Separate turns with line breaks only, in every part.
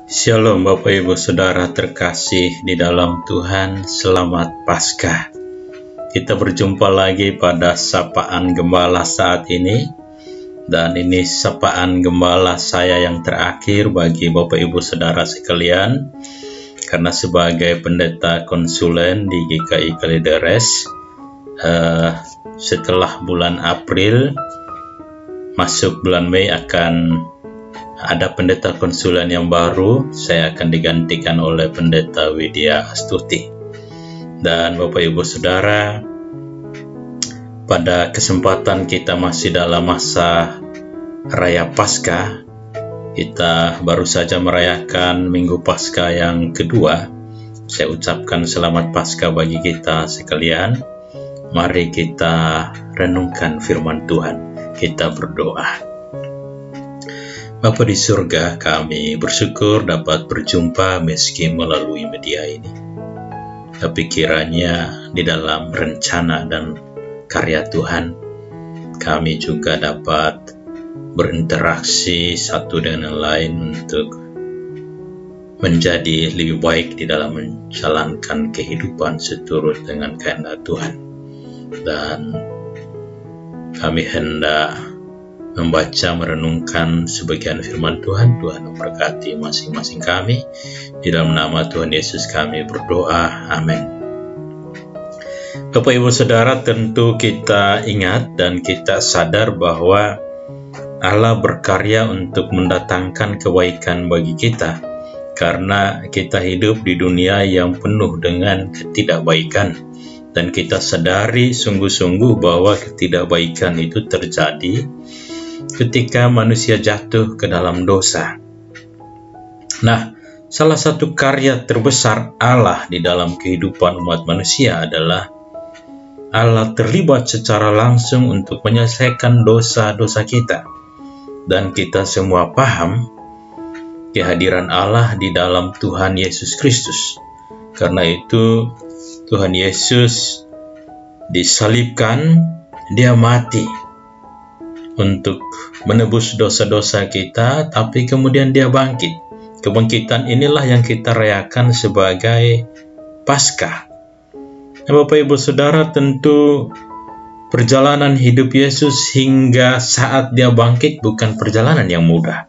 Shalom Bapak Ibu Saudara terkasih di dalam Tuhan, selamat Paskah. Kita berjumpa lagi pada Sapaan Gembala saat ini. Dan ini Sapaan Gembala saya yang terakhir bagi Bapak Ibu Saudara sekalian. Karena sebagai pendeta konsulen di GKI Kalideres, setelah bulan April, masuk bulan Mei akan ada pendeta konsulen yang baru. Saya akan digantikan oleh pendeta Widya Astuti. Dan Bapak Ibu Saudara, pada kesempatan kita masih dalam masa Raya Paskah, kita baru saja merayakan Minggu Paskah yang kedua. Saya ucapkan selamat Paskah bagi kita sekalian. Mari kita renungkan firman Tuhan. Kita berdoa. Bapa di surga, kami bersyukur dapat berjumpa meski melalui media ini. Tapi kiranya di dalam rencana dan karya Tuhan, kami juga dapat berinteraksi satu dengan lain untuk menjadi lebih baik di dalam menjalankan kehidupan seturut dengan kehendak Tuhan. Dan kami hendak membaca, merenungkan sebagian firman Tuhan. Tuhan memberkati masing-masing kami. Di dalam nama Tuhan Yesus kami berdoa. Amin. Bapak Ibu Saudara, tentu kita ingat dan kita sadar bahwa Allah berkarya untuk mendatangkan kebaikan bagi kita. Karena kita hidup di dunia yang penuh dengan ketidakbaikan. Dan kita sadari sungguh-sungguh bahwa ketidakbaikan itu terjadi ketika manusia jatuh ke dalam dosa. Nah, salah satu karya terbesar Allah di dalam kehidupan umat manusia adalah Allah terlibat secara langsung untuk menyelesaikan dosa-dosa kita. Dan kita semua paham kehadiran Allah di dalam Tuhan Yesus Kristus. Karena itu Tuhan Yesus disalibkan, Dia mati untuk menebus dosa-dosa kita, tapi kemudian Dia bangkit. Kebangkitan inilah yang kita rayakan sebagai Paskah. Nah, Bapak Ibu Saudara, tentu perjalanan hidup Yesus hingga saat Dia bangkit bukan perjalanan yang mudah.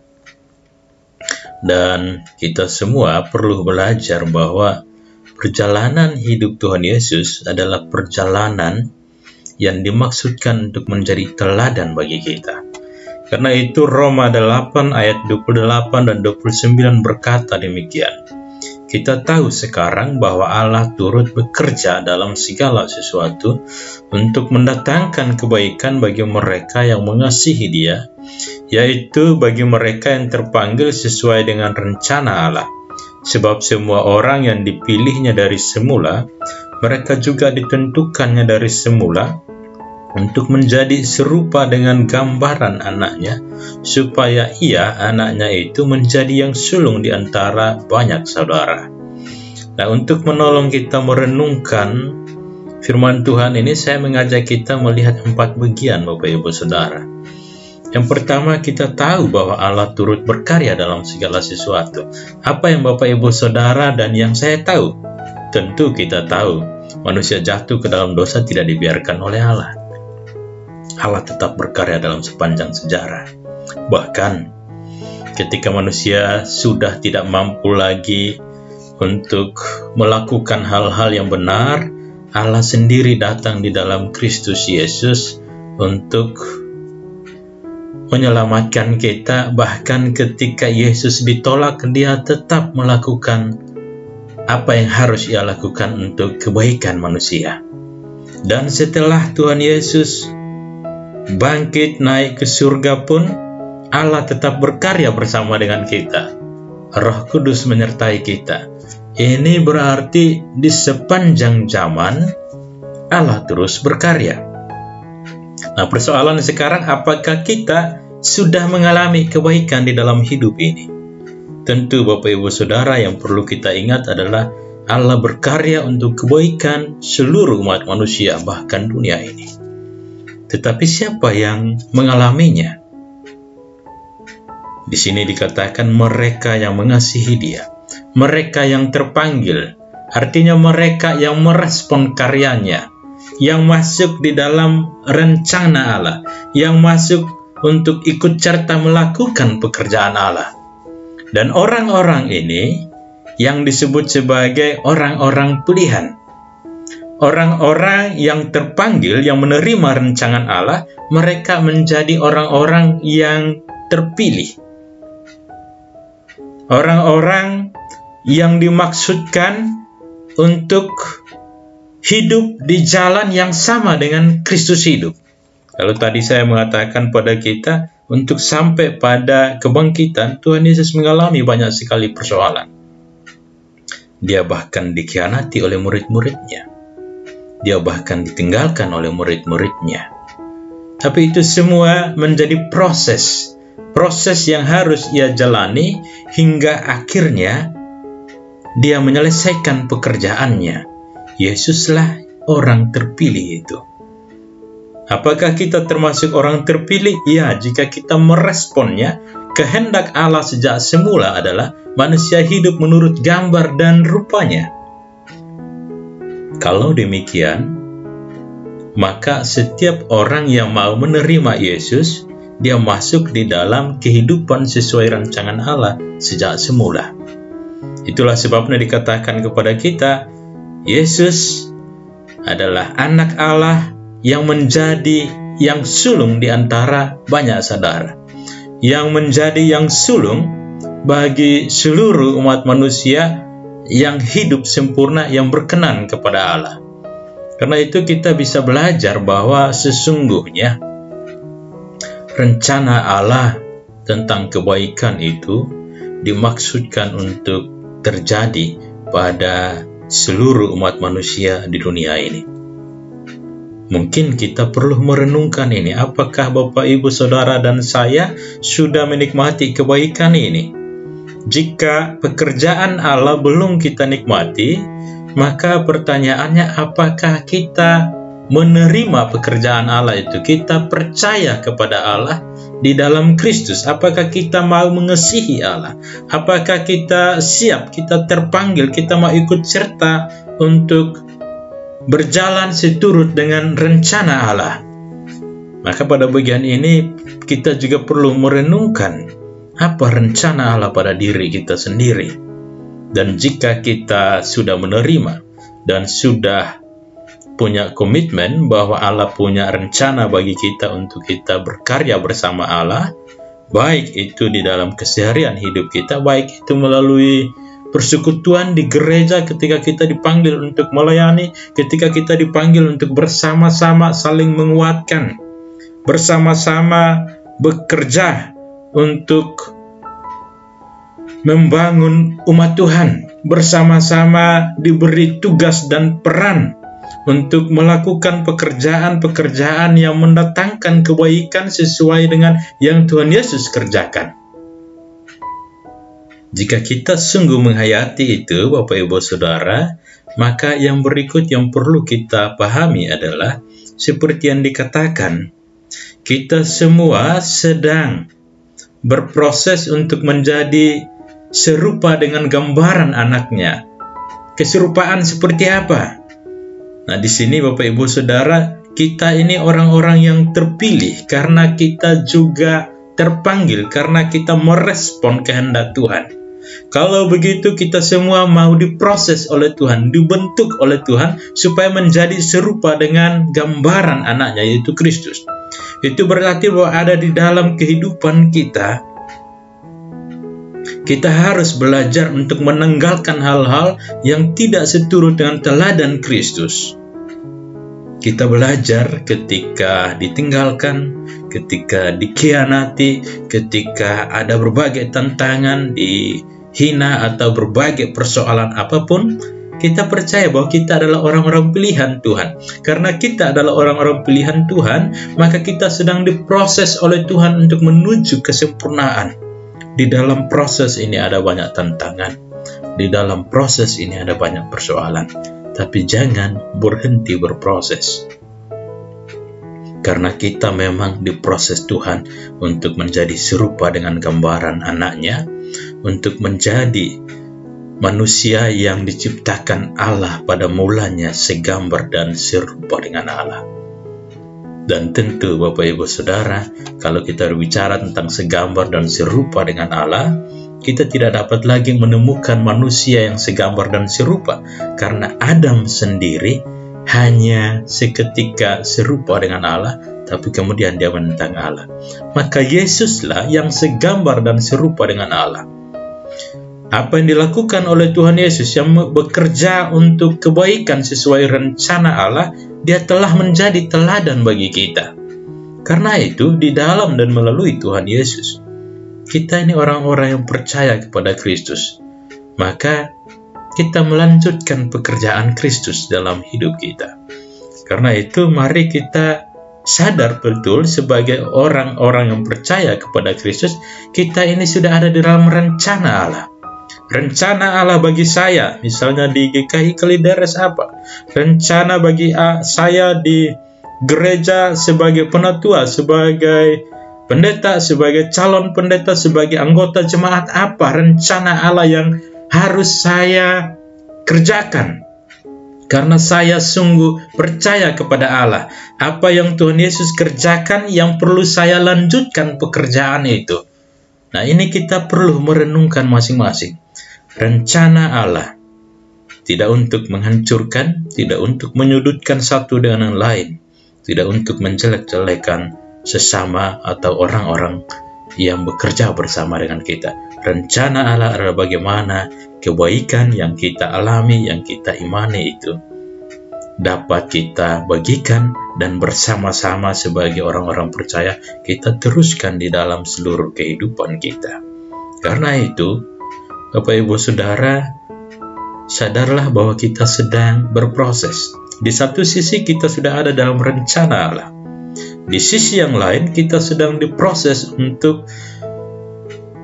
Dan kita semua perlu belajar bahwa perjalanan hidup Tuhan Yesus adalah perjalanan yang dimaksudkan untuk menjadi teladan bagi kita. Karena itu Roma 8 ayat 28 dan 29 berkata demikian. Kita tahu sekarang bahwa Allah turut bekerja dalam segala sesuatu untuk mendatangkan kebaikan bagi mereka yang mengasihi Dia, yaitu bagi mereka yang terpanggil sesuai dengan rencana Allah. Sebab semua orang yang dipilihnya dari semula, mereka juga ditentukannya dari semula untuk menjadi serupa dengan gambaran anaknya, supaya ia, anaknya itu, menjadi yang sulung di antara banyak saudara. Nah, untuk menolong kita merenungkan firman Tuhan ini, saya mengajak kita melihat 4 bagian, Bapak Ibu Saudara. Yang pertama, kita tahu bahwa Allah turut berkarya dalam segala sesuatu. Apa yang Bapak Ibu Saudara dan yang saya tahu? Tentu kita tahu, manusia jatuh ke dalam dosa tidak dibiarkan oleh Allah. Allah tetap berkarya dalam sepanjang sejarah. Bahkan ketika manusia sudah tidak mampu lagi untuk melakukan hal-hal yang benar, Allah sendiri datang di dalam Kristus Yesus untuk menyelamatkan kita. Bahkan ketika Yesus ditolak, Dia tetap melakukan apa yang harus Ia lakukan untuk kebaikan manusia. Dan setelah Tuhan Yesus bangkit naik ke surga pun, Allah tetap berkarya bersama dengan kita. Roh Kudus menyertai kita. Ini berarti di sepanjang zaman Allah terus berkarya. Nah, persoalan sekarang, apakah kita sudah mengalami kebaikan di dalam hidup ini? Tentu Bapak Ibu Saudara, yang perlu kita ingat adalah Allah berkarya untuk kebaikan seluruh umat manusia, bahkan dunia ini. Tetapi siapa yang mengalaminya? Di sini dikatakan mereka yang mengasihi Dia, mereka yang terpanggil, artinya mereka yang merespon karyanya, yang masuk di dalam rencana Allah, yang masuk untuk ikut serta melakukan pekerjaan Allah. Dan orang-orang ini yang disebut sebagai orang-orang pilihan, orang-orang yang terpanggil, yang menerima rancangan Allah, mereka menjadi orang-orang yang terpilih. Orang-orang yang dimaksudkan untuk hidup di jalan yang sama dengan Kristus hidup. Kalau tadi saya mengatakan pada kita, untuk sampai pada kebangkitan, Tuhan Yesus mengalami banyak sekali persoalan. Dia bahkan dikhianati oleh murid-muridnya. Dia bahkan ditinggalkan oleh murid-muridnya. Tapi itu semua menjadi proses yang harus ia jalani hingga akhirnya dia menyelesaikan pekerjaannya. Yesuslah orang terpilih itu. Apakah kita termasuk orang terpilih? Ya, jika kita meresponnya. Kehendak Allah sejak semula adalah manusia hidup menurut gambar dan rupanya. Kalau demikian, maka setiap orang yang mau menerima Yesus, dia masuk di dalam kehidupan sesuai rancangan Allah sejak semula. Itulah sebabnya dikatakan kepada kita, Yesus adalah anak Allah yang menjadi yang sulung di antara banyak saudara, yang menjadi yang sulung bagi seluruh umat manusia yang hidup sempurna, yang berkenan kepada Allah. Karena itu kita bisa belajar bahwa sesungguhnya rencana Allah tentang kebaikan itu dimaksudkan untuk terjadi pada seluruh umat manusia di dunia ini. Mungkin kita perlu merenungkan ini. Apakah Bapak, Ibu, Saudara, dan saya sudah menikmati kebaikan ini? Jika pekerjaan Allah belum kita nikmati, maka pertanyaannya, apakah kita menerima pekerjaan Allah itu? Kita percaya kepada Allah di dalam Kristus? Apakah kita mau mengasihi Allah? Apakah kita siap, kita terpanggil, kita mau ikut serta untuk berjalan seturut dengan rencana Allah? Maka pada bagian ini kita juga perlu merenungkan apa rencana Allah pada diri kita sendiri. Dan jika kita sudah menerima dan sudah punya komitmen bahwa Allah punya rencana bagi kita untuk kita berkarya bersama Allah, baik itu di dalam keseharian hidup kita, baik itu melalui persekutuan di gereja ketika kita dipanggil untuk melayani, ketika kita dipanggil untuk bersama-sama saling menguatkan, bersama-sama bekerja untuk membangun umat Tuhan, bersama-sama diberi tugas dan peran untuk melakukan pekerjaan-pekerjaan yang mendatangkan kebaikan sesuai dengan yang Tuhan Yesus kerjakan. Jika kita sungguh menghayati itu, Bapak, Ibu, Saudara, maka yang berikut yang perlu kita pahami adalah seperti yang dikatakan, kita semua sedang berproses untuk menjadi serupa dengan gambaran anaknya. Keserupaan seperti apa? Nah, di sini Bapak, Ibu, Saudara, kita ini orang-orang yang terpilih karena kita juga terpanggil, karena kita merespon kehendak Tuhan. Kalau begitu kita semua mau diproses oleh Tuhan, dibentuk oleh Tuhan supaya menjadi serupa dengan gambaran anaknya, yaitu Kristus. Itu berarti bahwa ada di dalam kehidupan kita, kita harus belajar untuk menanggalkan hal-hal yang tidak seturut dengan teladan Kristus. Kita belajar ketika ditinggalkan, ketika dikhianati, ketika ada berbagai tantangan, dihina atau berbagai persoalan apapun, kita percaya bahwa kita adalah orang-orang pilihan Tuhan. Karena kita adalah orang-orang pilihan Tuhan, maka kita sedang diproses oleh Tuhan untuk menuju kesempurnaan. Di dalam proses ini ada banyak tantangan. Di dalam proses ini ada banyak persoalan. Tapi jangan berhenti berproses. Karena kita memang diproses Tuhan untuk menjadi serupa dengan gambaran anaknya, untuk menjadi manusia yang diciptakan Allah pada mulanya segambar dan serupa dengan Allah. Dan tentu Bapak Ibu Saudara, kalau kita berbicara tentang segambar dan serupa dengan Allah, kita tidak dapat lagi menemukan manusia yang segambar dan serupa, karena Adam sendiri hanya seketika serupa dengan Allah, tapi kemudian dia menentang Allah. Maka Yesuslah yang segambar dan serupa dengan Allah. Apa yang dilakukan oleh Tuhan Yesus yang bekerja untuk kebaikan sesuai rencana Allah, dia telah menjadi teladan bagi kita. Karena itu, di dalam dan melalui Tuhan Yesus, kita ini orang-orang yang percaya kepada Kristus. Maka kita melanjutkan pekerjaan Kristus dalam hidup kita. Karena itu, mari kita sadar betul sebagai orang-orang yang percaya kepada Kristus, kita ini sudah ada di dalam rencana Allah. Rencana Allah bagi saya, misalnya di GKI Kalideres apa? Rencana bagi saya di gereja sebagai penatua, sebagai pendeta, sebagai calon pendeta, sebagai anggota jemaat apa? Rencana Allah yang harus saya kerjakan. Karena saya sungguh percaya kepada Allah. Apa yang Tuhan Yesus kerjakan, yang perlu saya lanjutkan pekerjaan itu. Nah, ini kita perlu merenungkan masing-masing. Rencana Allah tidak untuk menghancurkan, tidak untuk menyudutkan satu dengan yang lain, tidak untuk menjelek-jelekan sesama atau orang-orang yang bekerja bersama dengan kita. Rencana Allah adalah bagaimana kebaikan yang kita alami, yang kita imani itu dapat kita bagikan dan bersama-sama sebagai orang-orang percaya kita teruskan di dalam seluruh kehidupan kita. Karena itu, Bapak Ibu Saudara, sadarlah bahwa kita sedang berproses. Di satu sisi kita sudah ada dalam rencana Allah. Di sisi yang lain kita sedang diproses untuk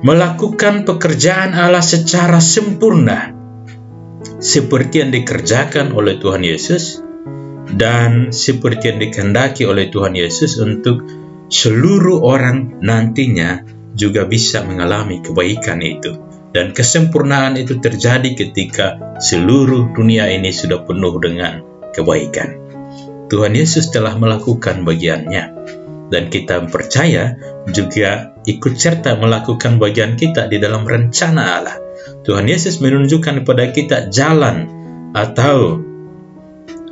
melakukan pekerjaan Allah secara sempurna. Seperti yang dikerjakan oleh Tuhan Yesus dan seperti yang dikehendaki oleh Tuhan Yesus untuk seluruh orang nantinya juga bisa mengalami kebaikan itu. Dan kesempurnaan itu terjadi ketika seluruh dunia ini sudah penuh dengan kebaikan. Tuhan Yesus telah melakukan bagiannya. Dan kita percaya juga ikut serta melakukan bagian kita di dalam rencana Allah. Tuhan Yesus menunjukkan kepada kita jalan atau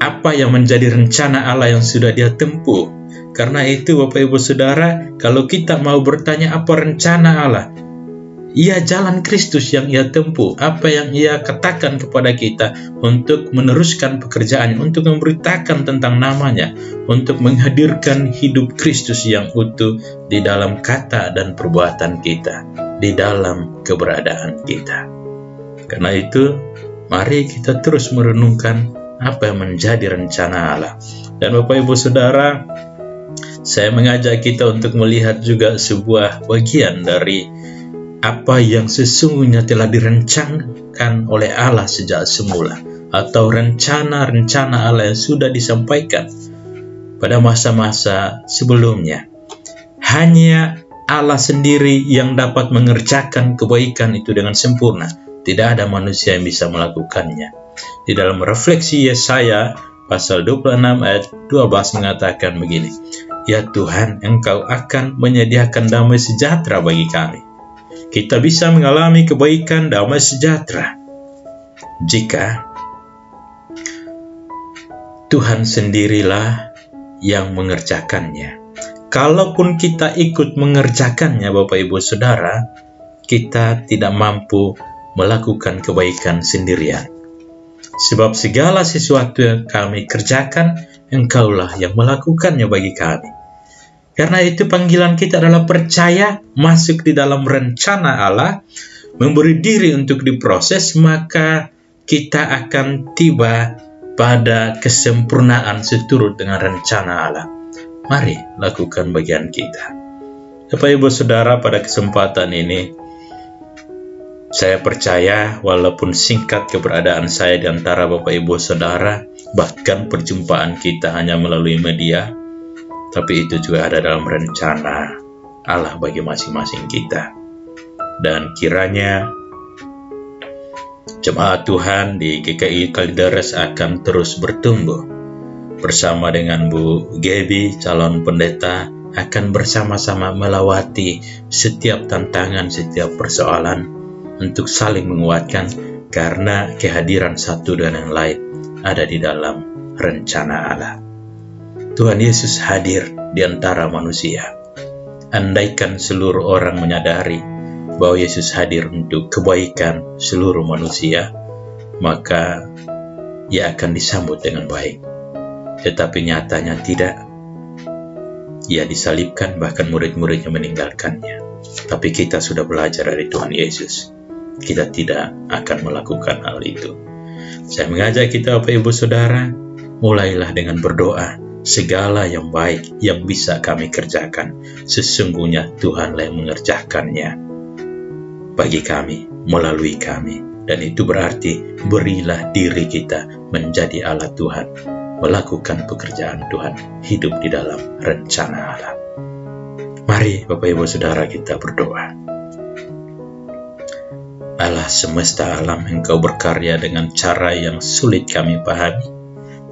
apa yang menjadi rencana Allah yang sudah Dia tempuh. Karena itu Bapak Ibu Saudara, kalau kita mau bertanya apa rencana Allah, Ia jalan Kristus yang Ia tempuh, apa yang Ia katakan kepada kita untuk meneruskan pekerjaannya, untuk memberitakan tentang namanya, untuk menghadirkan hidup Kristus yang utuh di dalam kata dan perbuatan kita, di dalam keberadaan kita. Karena itu, mari kita terus merenungkan apa yang menjadi rencana Allah. Dan Bapak Ibu Saudara, saya mengajak kita untuk melihat juga sebuah bagian dari apa yang sesungguhnya telah direncanakan oleh Allah sejak semula, atau rencana-rencana Allah yang sudah disampaikan pada masa-masa sebelumnya. Hanya Allah sendiri yang dapat mengerjakan kebaikan itu dengan sempurna. Tidak ada manusia yang bisa melakukannya. Di dalam refleksi Yesaya pasal 26 ayat 12 mengatakan begini, "Ya Tuhan, Engkau akan menyediakan damai sejahtera bagi kami." Kita bisa mengalami kebaikan damai sejahtera jika Tuhan sendirilah yang mengerjakannya. Kalaupun kita ikut mengerjakannya, Bapak Ibu Saudara, kita tidak mampu melakukan kebaikan sendirian. Sebab segala sesuatu yang kami kerjakan, Engkaulah yang melakukannya bagi kami. Karena itu panggilan kita adalah percaya, masuk di dalam rencana Allah, memberi diri untuk diproses, maka kita akan tiba pada kesempurnaan seturut dengan rencana Allah. Mari lakukan bagian kita. Bapak Ibu Saudara, pada kesempatan ini, saya percaya walaupun singkat keberadaan saya di antara Bapak Ibu Saudara, bahkan perjumpaan kita hanya melalui media, tapi itu juga ada dalam rencana Allah bagi masing-masing kita. Dan kiranya jemaat Tuhan di GKI Kalideres akan terus bertumbuh. Bersama dengan Bu Gaby, calon pendeta, akan bersama-sama melewati setiap tantangan, setiap persoalan untuk saling menguatkan, karena kehadiran satu dan yang lain ada di dalam rencana Allah. Tuhan Yesus hadir di antara manusia. Andaikan seluruh orang menyadari bahwa Yesus hadir untuk kebaikan seluruh manusia, maka Ia akan disambut dengan baik. Tetapi nyatanya tidak. Ia disalibkan, bahkan murid-muridnya meninggalkannya. Tapi kita sudah belajar dari Tuhan Yesus. Kita tidak akan melakukan hal itu. Saya mengajak kita, Bapak Ibu Saudara, mulailah dengan berdoa. Segala yang baik yang bisa kami kerjakan, sesungguhnya Tuhanlah yang mengerjakannya bagi kami, melalui kami. Dan itu berarti berilah diri kita menjadi alat Tuhan, melakukan pekerjaan Tuhan, hidup di dalam rencana Allah. Mari Bapak Ibu Saudara kita berdoa. Allah semesta alam, Engkau berkarya dengan cara yang sulit kami pahami,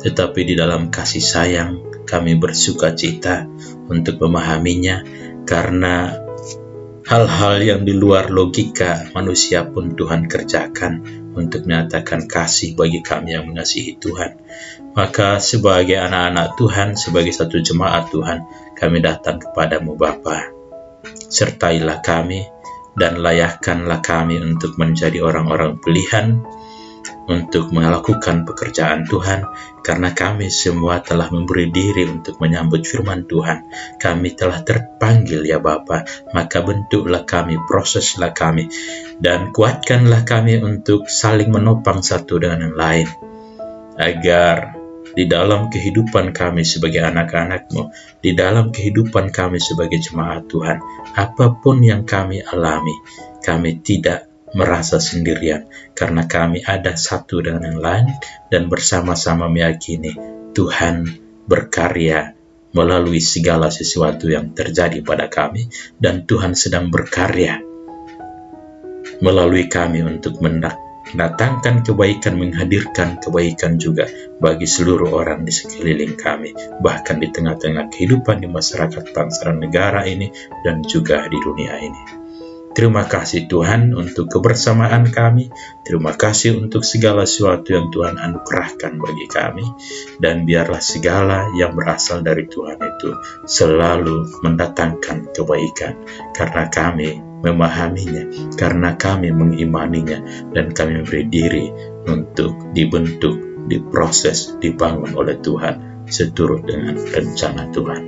tetapi di dalam kasih sayang kami bersuka cita untuk memahaminya, karena hal-hal yang di luar logika manusia pun Tuhan kerjakan untuk menyatakan kasih bagi kami yang mengasihi Tuhan. Maka sebagai anak-anak Tuhan, sebagai satu jemaat Tuhan, kami datang kepadamu Bapa. Sertailah kami dan layakkanlah kami untuk menjadi orang-orang pilihan untuk melakukan pekerjaan Tuhan, karena kami semua telah memberi diri untuk menyambut firman Tuhan. Kami telah terpanggil ya Bapa, maka bentuklah kami, proseslah kami, dan kuatkanlah kami untuk saling menopang satu dengan yang lain, agar di dalam kehidupan kami sebagai anak-anak-Mu, di dalam kehidupan kami sebagai jemaat Tuhan, apapun yang kami alami, kami tidak merasa sendirian, karena kami ada satu dengan yang lain, dan bersama-sama meyakini Tuhan berkarya melalui segala sesuatu yang terjadi pada kami, dan Tuhan sedang berkarya melalui kami untuk mendatangkan kebaikan, menghadirkan kebaikan juga bagi seluruh orang di sekeliling kami, bahkan di tengah-tengah kehidupan di masyarakat bangsa dan negara ini, dan juga di dunia ini. Terima kasih Tuhan untuk kebersamaan kami. Terima kasih untuk segala sesuatu yang Tuhan anugerahkan bagi kami. Dan biarlah segala yang berasal dari Tuhan itu selalu mendatangkan kebaikan, karena kami memahaminya, karena kami mengimaninya, dan kami beri diri untuk dibentuk, diproses, dibangun oleh Tuhan seturut dengan rencana Tuhan.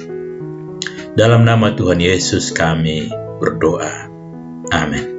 Dalam nama Tuhan Yesus kami berdoa. Amin.